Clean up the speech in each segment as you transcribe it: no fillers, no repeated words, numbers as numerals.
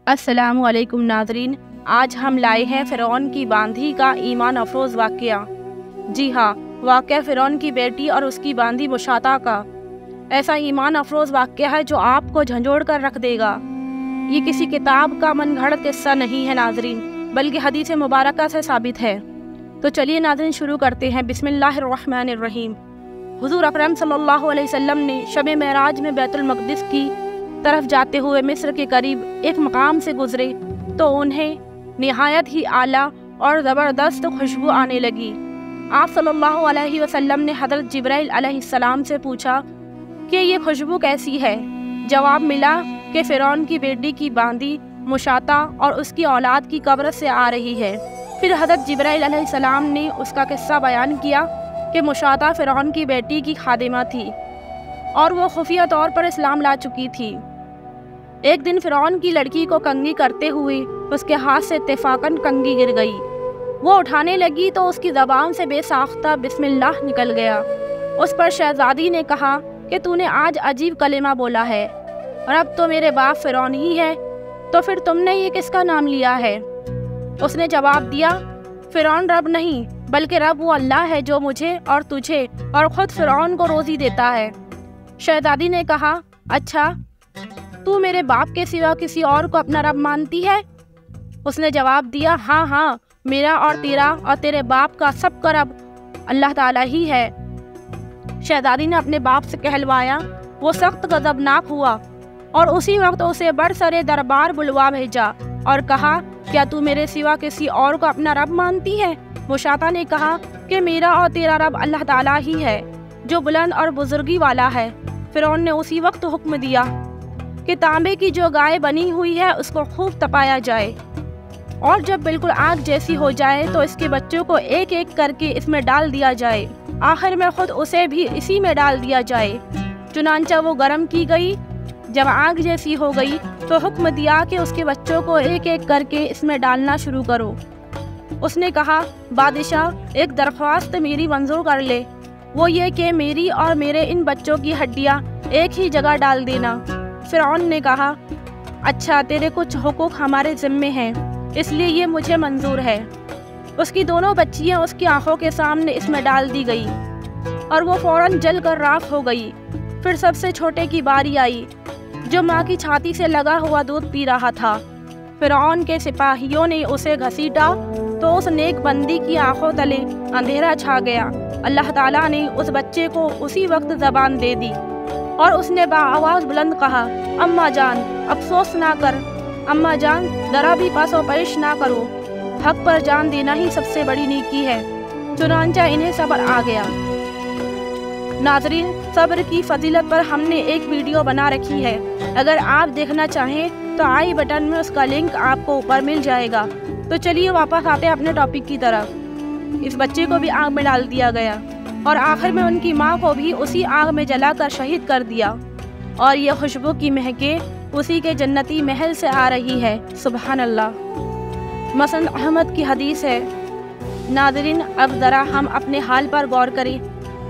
अस्सलामु अलैकुम नाज़रीन, आज हम लाए हैं फ़िरौन की बांधी का ईमान अफरोज़ वाक़या। जी हाँ, वाक़या फ़िरौन की बेटी और उसकी बांधी मुशाता का। ऐसा ईमान अफरोज़ वाक़या है जो आपको झंझोड़ कर रख देगा। ये किसी किताब का मनगढ़ंत किस्सा नहीं है नाज़रीन, बल्कि हदीस मुबारका से साबित है। तो चलिए नाज़रीन शुरू करते हैं। बिस्मिल्लाहिर्रहमानिर्रहीम। हुज़ूर अकरम सल्लल्लाहु अलैहि वसल्लम ने शब मेराज में बैतुल मक़दिस की तरफ जाते हुए मिस्र के करीब एक मकाम से गुजरे तो उन्हें निहायत ही आला और ज़बरदस्त खुशबू आने लगी। आप सल्लल्लाहु अलैहि वसल्लम ने हज़रत जिब्राइल अलैहिस्सलाम से पूछा कि ये खुशबू कैसी है। जवाब मिला कि फ़िरौन की बेटी की बांधी मुशाता और उसकी औलाद की कब्र से आ रही है। फिर हज़रत जिब्राइल अलैहिस्सलाम ने उसका किस्सा बयान किया कि मुशाता फ़िरौन की बेटी की खादिमा थी और वो खुफिया तौर पर इस्लाम ला चुकी थी। एक दिन फ़िरौन की लड़की को कंघी करते हुए उसके हाथ से इत्तेफाकन कंघी गिर गई। वो उठाने लगी तो उसकी ज़बान से बेसाख्ता बिस्मिल्लाह निकल गया। उस पर शहज़ादी ने कहा कि तूने आज अजीब कलेमा बोला है और अब तो मेरे बाप फ़िरौन ही है, तो फिर तुमने ये किसका नाम लिया है? उसने जवाब दिया, फ़िरौन रब नहीं बल्कि रब वो अल्लाह है जो मुझे और तुझे और ख़ुद फ़िरौन को रोज़ी देता है। शहज़ादी ने कहा, अच्छा तू मेरे बाप के सिवा किसी और को अपना रब मानती है? उसने जवाब दिया, हाँ हाँ, मेरा और तेरा और तेरे बाप का सब का रब अल्लाह ताला ही है। शहज़ादी ने अपने बाप से कहलवाया। वो सख्त गज़बनाक हुआ और उसी वक्त उसे बरसरे दरबार बुलवा भेजा और कहा, क्या तू मेरे सिवा किसी और को अपना रब मानती है? मुशाता ने कहा कि मेरा और तेरा रब अल्लाह ताला ही है जो बुलंद और बुजुर्गी वाला है। फ़िरौन ने उसी वक्त हुक्म दिया कि तांबे की जो गाय बनी हुई है उसको खूब तपाया जाए और जब बिल्कुल आग जैसी हो जाए तो इसके बच्चों को एक एक करके इसमें डाल दिया जाए। आखिर में खुद उसे भी इसी में डाल दिया जाए। चुनांचा वो गर्म की गई। जब आग जैसी हो गई तो हुक्म दिया कि उसके बच्चों को एक एक करके इसमें डालना शुरू करो। उसने कहा, बादशाह एक दरख्वास्त मेरी मंजूर कर ले, वो ये कि मेरी और मेरे इन बच्चों की हड्डियाँ एक ही जगह डाल देना। फ़िरौन ने कहा, अच्छा तेरे कुछ हुकूक हमारे ज़िम्मे हैं, इसलिए ये मुझे मंजूर है। उसकी दोनों बच्चियां उसकी आंखों के सामने इसमें डाल दी गई और वो फ़ौरन जल कर राख हो गई। फिर सबसे छोटे की बारी आई जो माँ की छाती से लगा हुआ दूध पी रहा था। फ़िरौन के सिपाहियों ने उसे घसीटा तो उस नेक बंदी की आंखों तले अंधेरा छा गया। अल्लाह ताला ने उस बच्चे को उसी वक्त ज़बान दे दी और उसने बाआवाज़ बुलंद कहा, अम्मा जान अफसोस ना कर, अम्मा जान ज़रा भी पासो पेश ना करो, हक पर जान देना ही सबसे बड़ी नेकी है। चुनांचा इन्हें सब्र आ गया। नाज़रीन, सब्र की फजीलत पर हमने एक वीडियो बना रखी है, अगर आप देखना चाहें तो आई बटन में उसका लिंक आपको ऊपर मिल जाएगा। तो चलिए वापस आते हैं अपने टॉपिक की तरफ। इस बच्चे को भी आग में डाल दिया गया और आखिर में उनकी माँ को भी उसी आग में जलाकर शहीद कर दिया और ये खुशबू की महके उसी के जन्नती महल से आ रही है। सुबहान अल्लाह। मसंद अहमद की हदीस है। नाज़रीन, अब ज़रा हम अपने हाल पर गौर करें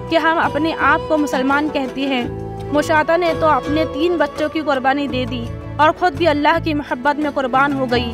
कि हम अपने आप को मुसलमान कहते हैं। मुशाता ने तो अपने 3 बच्चों की कुर्बानी दे दी और ख़ुद भी अल्लाह की मोहब्बत में कुर्बान हो गई,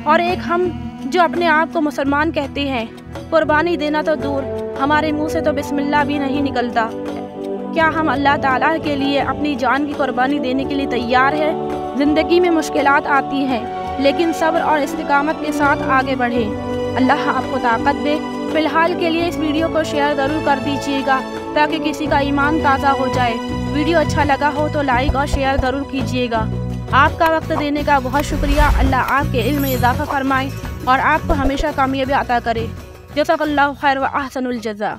और एक हम जो अपने आप को मुसलमान कहते हैं, कुर्बानी देना तो दूर, हमारे मुंह से तो बिस्मिल्लाह भी नहीं निकलता। क्या हम अल्लाह ताला के लिए अपनी जान की कुर्बानी देने के लिए तैयार हैं? ज़िंदगी में मुश्किलात आती हैं, लेकिन सब्र और इस्तिकामत के साथ आगे बढ़ें। अल्लाह आपको ताकत दे। फ़िलहाल के लिए इस वीडियो को शेयर ज़रूर कर दीजिएगा ताकि किसी का ईमान ताज़ा हो जाए। वीडियो अच्छा लगा हो तो लाइक और शेयर ज़रूर कीजिएगा। आपका वक्त देने का बहुत शुक्रिया। अल्लाह आपके इल्म में इजाफ़ा फरमाए और आपको हमेशा कामयाबी अता करे। जज़ाकल्लाहु खैर व अहसनुल जज़ा।